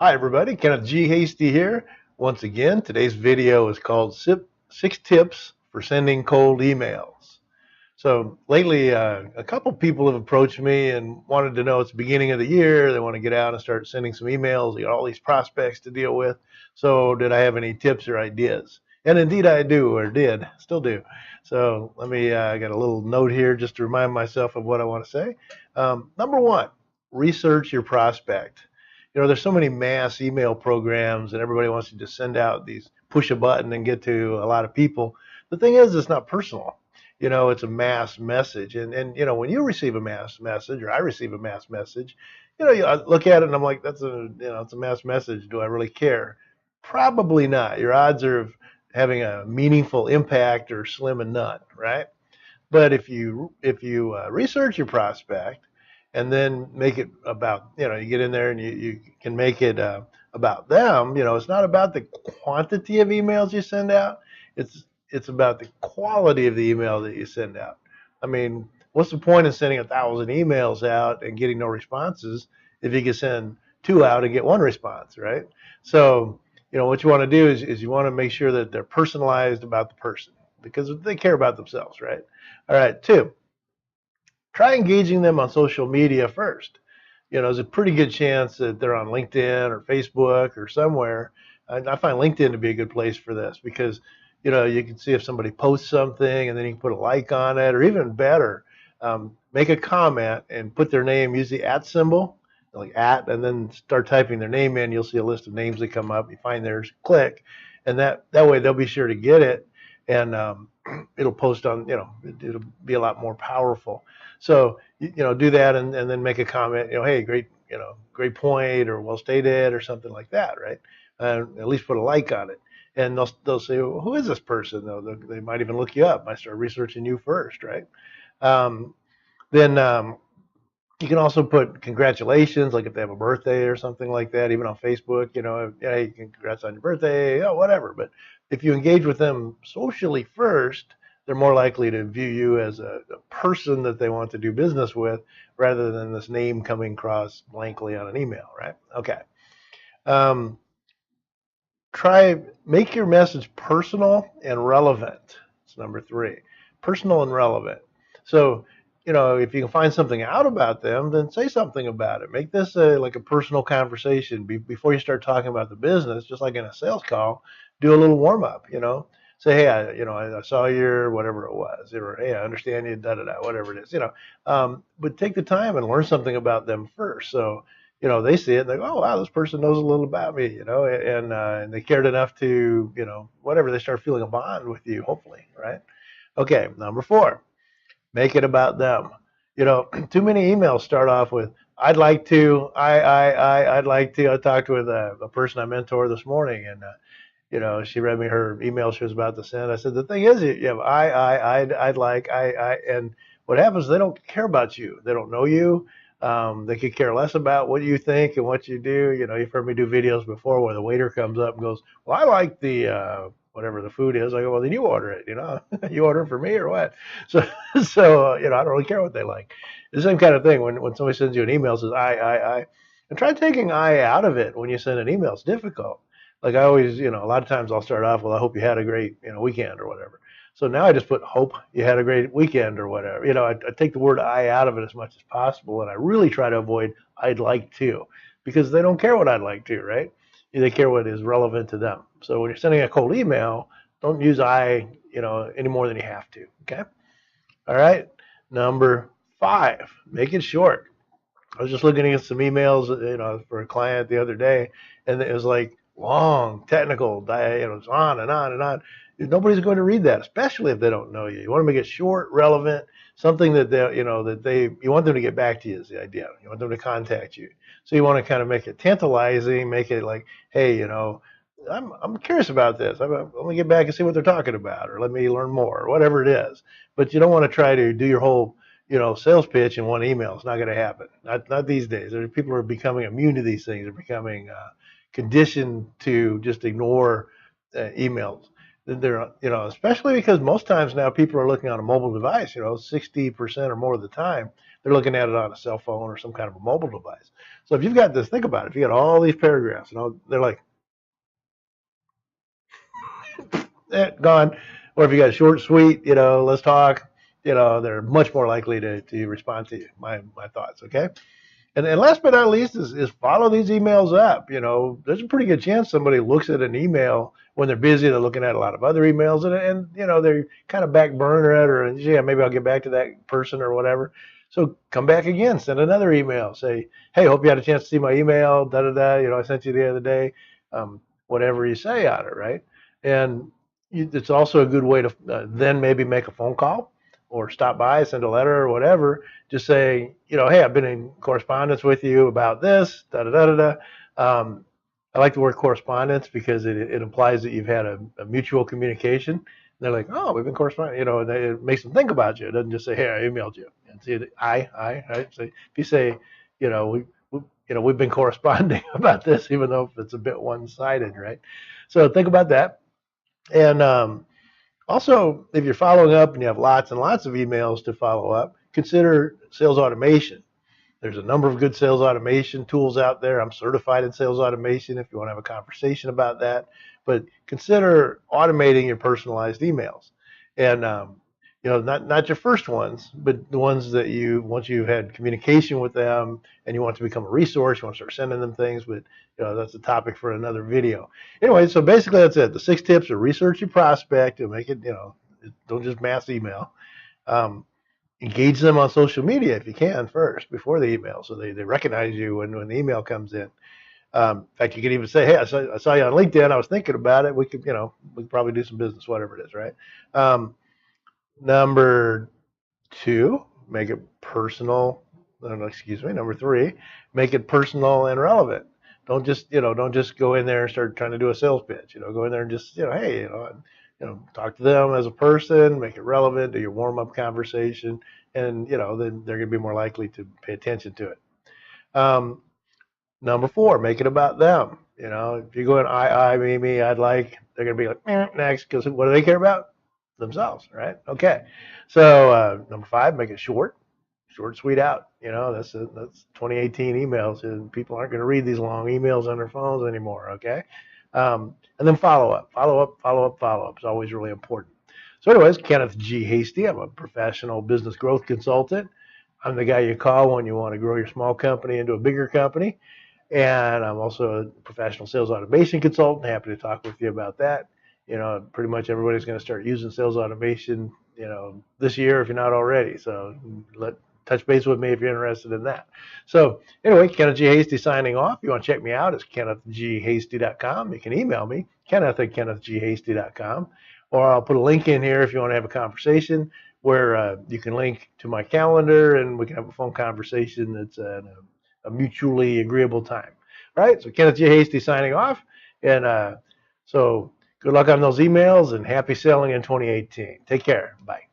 Hi everybody, Kenneth G. Hasty here. Once again, today's video is called Six Tips for Sending Cold Emails. So lately, a couple people have approached me and wanted to know it's the beginning of the year. They want to get out and start sending some emails. They got all these prospects to deal with. So did I have any tips or ideas? And indeed I do, or did, still do. So let me, I got a little note here just to remind myself of what I want to say. Number one, research your prospect. There's so many mass email programs and everybody wants to just send out these push a button and get to a lot of people. The thing is, it's not personal. It's a mass message. And when you receive a mass message or I receive a mass message, I look at it and I'm like, it's a mass message. Do I really care? Probably not. Your odds of having a meaningful impact are slim and none, right? But if you research your prospect and then make it about, you get in there and you can make it about them. It's not about the quantity of emails you send out. It's about the quality of the email that you send out. I mean, what's the point of sending 1,000 emails out and getting no responses if you can send two out and get one response, right? So, what you want to do is you want to make sure that they're personalized about the person because they care about themselves, right? All right, two, try engaging them on social media first. There's a pretty good chance that they're on LinkedIn or Facebook or somewhere. I find LinkedIn to be a good place for this because, you can see if somebody posts something and then you can put a like on it, or even better, make a comment and put their name, use the at symbol, like at, and then start typing their name in. You'll see a list of names that come up. You find theirs, click, and that way they'll be sure to get it, and it'll post on, it'll be a lot more powerful. So, do that and then make a comment, hey, great, great point, or well stated, or something like that, right? At least put a like on it. And they'll say, well, who is this person? They might even look you up, might start researching you first, right? Um, then you can also put congratulations, like if they have a birthday or something like that, even on Facebook, hey, congrats on your birthday, whatever. But if you engage with them socially first, they're more likely to view you as a person that they want to do business with rather than this name coming across blankly on an email, right? Okay. Um, make your message personal and relevant. It's number three, personal and relevant. So, if you can find something out about them, then say something about it. Make this like a personal conversation before you start talking about the business. Just like in a sales call, do a little warm up. Say, hey, I saw your whatever it was, or hey, I understand you, da da da, whatever it is. But take the time and learn something about them first. So they see it and they go, oh, wow, this person knows a little about me, and they cared enough to, whatever, they start feeling a bond with you, hopefully, right? Okay, number four, make it about them. Too many emails start off with, I'd like to, I'd like to. I talked with a person I mentor this morning, and she read me her email she was about to send. I said, the thing is, you have I'd like, and what happens, they don't care about you. They don't know you. They could care less about what you think and what you do. You've heard me do videos before where the waiter comes up and goes, well, I like the, whatever the food is. I go, well, then you order it, you order it for me or what? So, I don't really care what they like. The same kind of thing when somebody sends you an email, says, I, and try taking I out of it when you send an email. It's difficult. Like I always, a lot of times I'll start off, well, I hope you had a great, weekend or whatever. So now I just put hope you had a great weekend or whatever. I take the word I out of it as much as possible, and I really try to avoid I'd like to, because they don't care what I'd like to, right? They care what is relevant to them. So when you're sending a cold email, don't use I, any more than you have to. Okay. All right. Number five, make it short. I was just looking at some emails, for a client the other day, and it was like long, technical, it's on and on and on. Nobody's going to read that, especially if they don't know you. You want to make it short, relevant, something that you want them to get back to you is the idea. You want them to contact you. So you want to kind of make it tantalizing, make it like, hey, I'm curious about this. I'm going to get back and see what they're talking about, or let me learn more, or whatever it is. But you don't want to try to do your whole sales pitch in one email. It's not going to happen. Not these days. People are becoming immune to these things. They're becoming conditioned to just ignore emails. They're, especially because most times now people are looking on a mobile device, 60% or more of the time. they're looking at it on a cell phone or some kind of a mobile device. So if you've got this, think about it. If you got all these paragraphs and all, they're like, gone. Or if you got short, sweet, let's talk, they're much more likely to respond to you. My thoughts, okay? And last but not least is follow these emails up. There's a pretty good chance somebody looks at an email when they're busy. They're looking at a lot of other emails, and they kind of back burner it, or yeah, maybe I'll get back to that person or whatever. So come back again, send another email. Say, hey, hope you had a chance to see my email. Da da da. I sent you the other day. Whatever you say on it, right? And it's also a good way to then maybe make a phone call or stop by, send a letter or whatever. Just say, hey, I've been in correspondence with you about this, da da da da da. I like the word correspondence because it implies that you've had a mutual communication. And they're like, oh, we've been corresponding, and it makes them think about you. It doesn't just say, hey, I emailed you. And see, right? So if you say, we've been corresponding about this, even though it's a bit one-sided, right? So think about that. And also, if you're following up and you have lots and lots of emails to follow up, consider sales automation. There's a number of good sales automation tools out there. I'm certified in sales automation if you want to have a conversation about that. But consider automating your personalized emails. And not your first ones, but the ones that once you've had communication with them and you want to become a resource, you want to start sending them things, but that's a topic for another video. Anyway, so basically that's it. The 6 tips are: research your prospect and make it, don't just mass email. Engage them on social media if you can first before the email, so they recognize you when the email comes in. In fact, you could even say, hey, I saw you on LinkedIn. I was thinking about it. We could probably do some business, whatever it is, right? Number 2, make it personal. No, excuse me. Number 3, make it personal and relevant. Don't just go in there and start trying to do a sales pitch. Go in there and just hey, talk to them as a person, make it relevant, do your warm up conversation, and then they're going to be more likely to pay attention to it. Number 4, make it about them. If you go in me, I'd like, they're going to be like next, because what do they care about? Themselves, right? Okay. So number 5, make it short, sweet, out. That's 2018 emails, and people aren't going to read these long emails on their phones anymore. Okay. And then follow up. It's always really important. So anyways, Kenneth G. Hasty. I'm a professional business growth consultant. I'm the guy you call when you want to grow your small company into a bigger company. And I'm also a professional sales automation consultant. Happy to talk with you about that. Pretty much everybody's going to start using sales automation, this year if you're not already. So touch base with me if you're interested in that. So anyway, Kenneth G. Hasty signing off. If you want to check me out, it's kennethghasty.com. You can email me, kenneth@kennethghasty.com, or I'll put a link in here if you want to have a conversation where you can link to my calendar and we can have a phone conversation that's a mutually agreeable time. All right, so Kenneth G. Hasty signing off. And so good luck on those emails and happy selling in 2018. Take care. Bye.